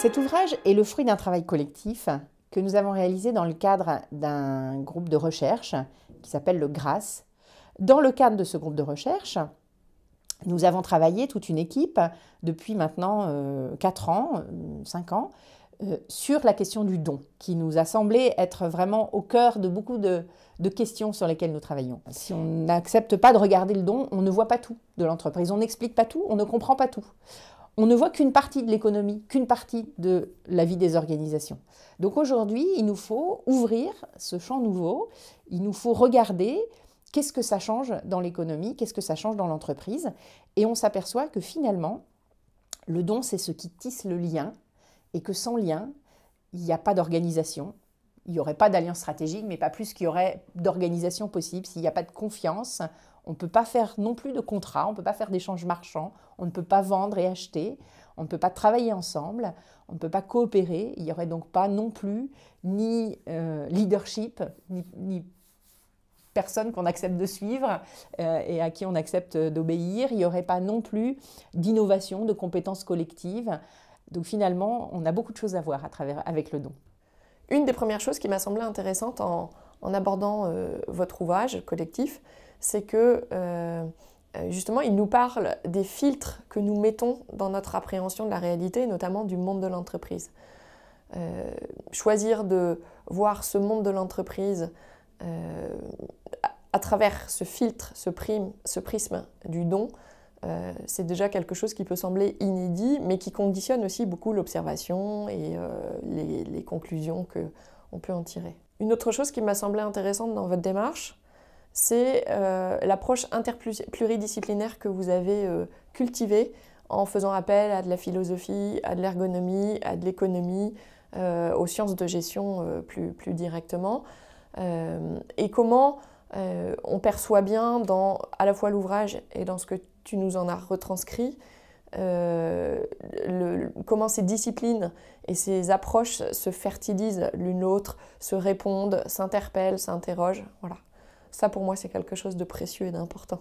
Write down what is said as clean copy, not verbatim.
Cet ouvrage est le fruit d'un travail collectif que nous avons réalisé dans le cadre d'un groupe de recherche qui s'appelle le GRACE. Dans le cadre de ce groupe de recherche, nous avons travaillé, toute une équipe, depuis maintenant 4 ans, 5 ans, sur la question du don, qui nous a semblé être vraiment au cœur de beaucoup de questions sur lesquelles nous travaillons. Si on n'accepte pas de regarder le don, on ne voit pas tout de l'entreprise, on n'explique pas tout, on ne comprend pas tout. On ne voit qu'une partie de l'économie, qu'une partie de la vie des organisations. Donc aujourd'hui, il nous faut ouvrir ce champ nouveau, il nous faut regarder qu'est-ce que ça change dans l'économie, qu'est-ce que ça change dans l'entreprise. Et on s'aperçoit que finalement, le don, c'est ce qui tisse le lien, et que sans lien, il n'y a pas d'organisation. Il n'y aurait pas d'alliance stratégique, mais pas plus qu'il y aurait d'organisation possible. S'il n'y a pas de confiance, on ne peut pas faire non plus de contrat, on ne peut pas faire d'échanges marchands, on ne peut pas vendre et acheter, on ne peut pas travailler ensemble, on ne peut pas coopérer. Il n'y aurait donc pas non plus ni leadership, ni personne qu'on accepte de suivre et à qui on accepte d'obéir. Il n'y aurait pas non plus d'innovation, de compétences collectives. Donc finalement, on a beaucoup de choses à voir avec le don. Une des premières choses qui m'a semblé intéressante en abordant votre ouvrage collectif, c'est que justement, il nous parle des filtres que nous mettons dans notre appréhension de la réalité, notamment du monde de l'entreprise. Choisir de voir ce monde de l'entreprise à travers ce filtre, ce prisme du don, c'est déjà quelque chose qui peut sembler inédit, mais qui conditionne aussi beaucoup l'observation et les conclusions qu'on peut en tirer. Une autre chose qui m'a semblé intéressante dans votre démarche, c'est l'approche interpluridisciplinaire que vous avez cultivée en faisant appel à de la philosophie, à de l'ergonomie, à de l'économie, aux sciences de gestion plus directement, et comment on perçoit bien dans à la fois l'ouvrage et dans ce que tu nous en as retranscrit, comment ces disciplines et ces approches se fertilisent l'une l'autre, se répondent, s'interpellent, s'interrogent. Voilà. Ça, pour moi, c'est quelque chose de précieux et d'important.